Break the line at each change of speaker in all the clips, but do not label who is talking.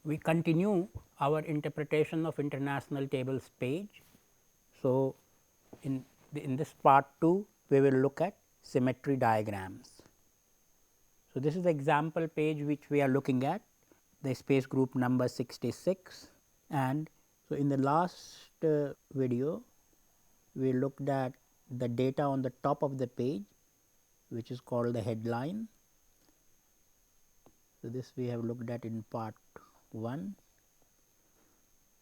we continue our interpretation of international tables page. So, in this part 2 we will look at symmetry diagrams. So, this is the example page which we are looking at, the space group number 66, and so in the last video we looked at the data on the top of the page, which is called the headline. So, this we have looked at in part 1,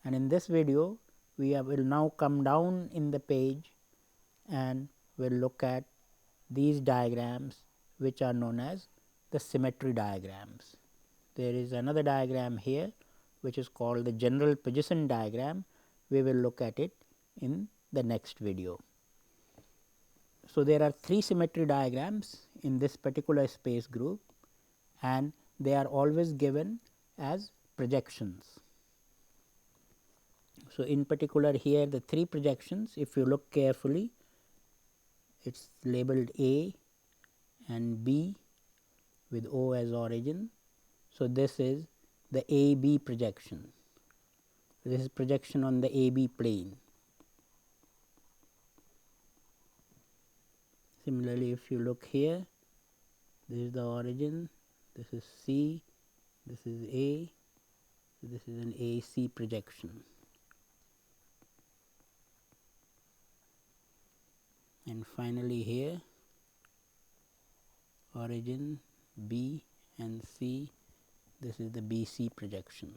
and in this video we will now come down in the page and we will look at these diagrams which are known as the symmetry diagrams. There is another diagram here which is called the general position diagram. We will look at it in the next video. So, there are 3 symmetry diagrams in this particular space group, and they are always given as projections. So, in particular here the 3 projections, if you look carefully, it is labeled A and B with O as origin. So, this is the AB projection. This is projection on the AB plane. Similarly, if you look here, this is the origin, this is C, this is A, this is an AC projection. And finally, here origin B and C, this is the BC projection.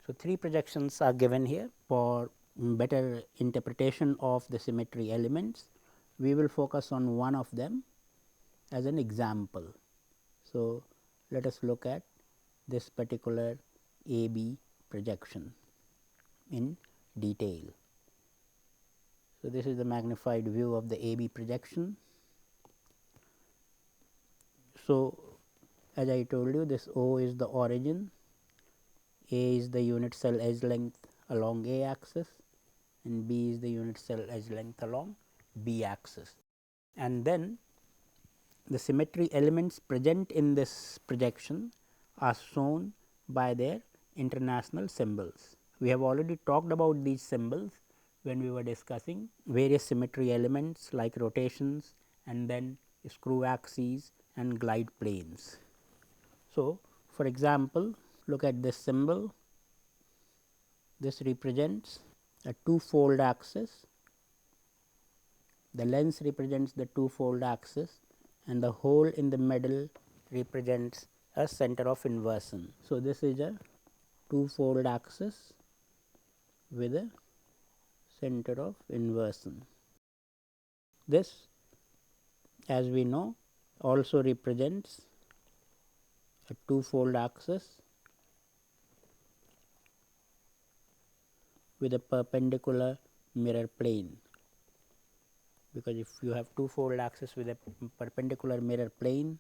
So, 3 projections are given here for better interpretation of the symmetry elements. We will focus on one of them as an example. So, let us look at this particular AB projection in detail. So, this is the magnified view of the AB projection. So, as I told you, this O is the origin, A is the unit cell edge length along A axis and B is the unit cell edge length along B axis. And then the symmetry elements present in this projection are shown by their international symbols. We have already talked about these symbols when we were discussing various symmetry elements like rotations and then screw axes and glide planes. So, for example, look at this symbol. This represents a two-fold axis. The lens represents the two-fold axis and the hole in the middle represents a center of inversion. So, this is a two-fold axis with a center of inversion. This, as we know, also represents a two-fold axis with a perpendicular mirror plane, because if you have two-fold axis with a perpendicular mirror plane,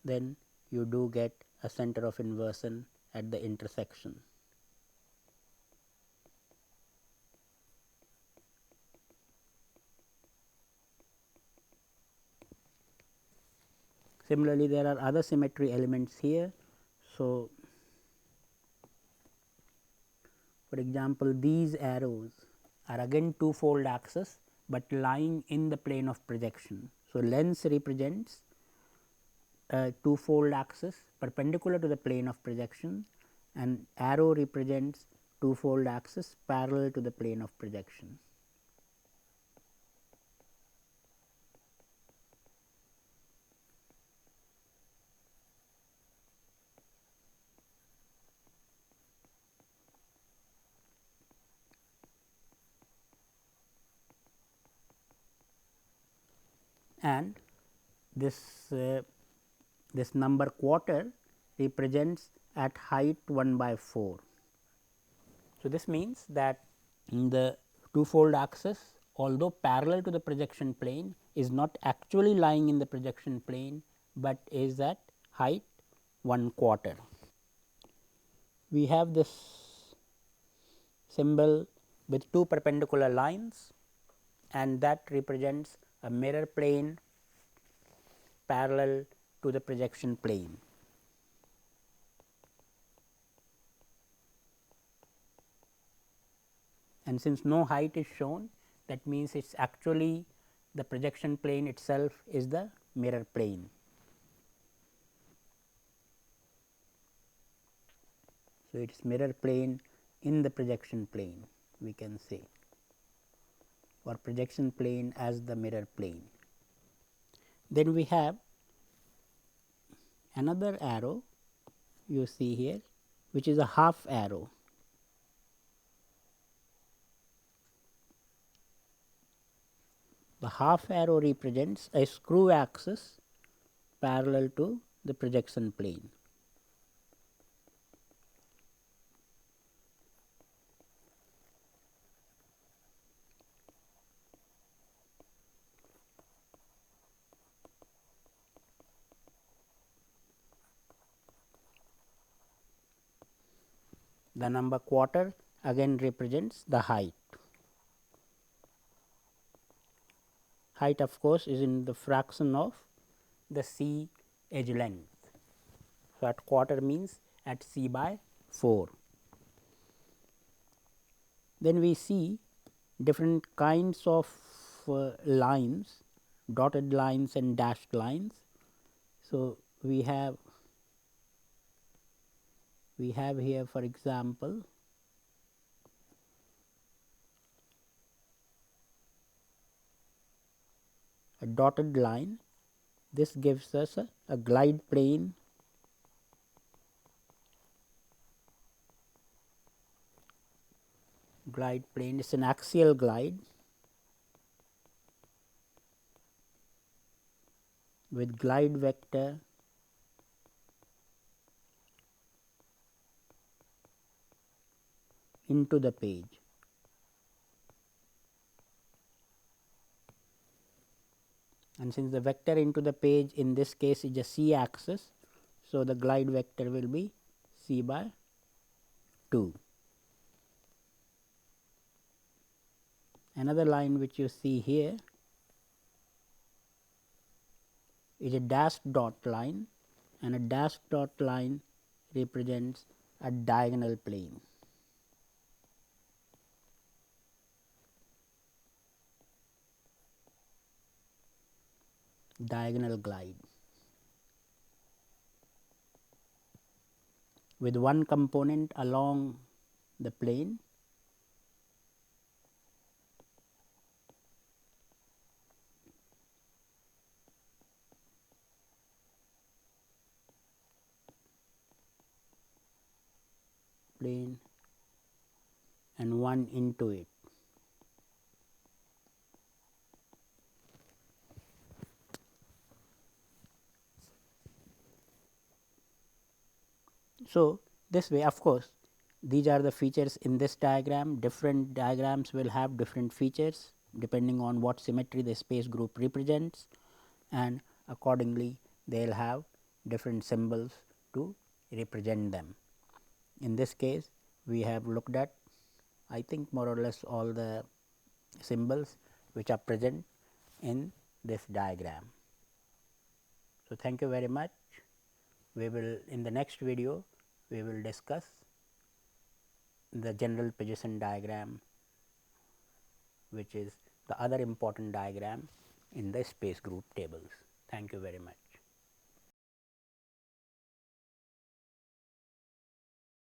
then you do get a center of inversion at the intersection. Similarly, there are other symmetry elements here. So, for example, these arrows are again two-fold axis, but lying in the plane of projection. So, lens represents a two-fold axis perpendicular to the plane of projection and arrow represents two-fold axis parallel to the plane of projection. And this number quarter represents at height 1/4. So, this means that in the two-fold axis, although parallel to the projection plane, is not actually lying in the projection plane, but is at height 1/4. We have this symbol with two perpendicular lines and that represents a mirror plane parallel to the projection plane. And since no height is shown, that means it is actually the projection plane itself is the mirror plane. So, it is mirror plane in the projection plane, we can say, or projection plane as the mirror plane. Then we have another arrow you see here, which is a half arrow. The half arrow represents a screw axis parallel to the projection plane. The number quarter again represents the height. Height of course is in the fraction of the C edge length. So, at quarter means at C by 4. Then we see different kinds of lines, dotted lines and dashed lines. So, we have here for example, a dotted line. This gives us a glide plane is an axial glide with glide vector into the page. And since the vector into the page in this case is a C axis, so the glide vector will be C by 2. Another line which you see here is a dashed dot line, and a dashed dot line represents a diagonal plane. Diagonal glide with one component along the plane and one into it. So, this way of course, these are the features in this diagram. Different diagrams will have different features depending on what symmetry the space group represents, and accordingly they will have different symbols to represent them. In this case, we have looked at, I think, more or less all the symbols which are present in this diagram. So, thank you very much. We will, in the next video, we will discuss the general position diagram, which is the other important diagram in the space group tables. Thank you very much.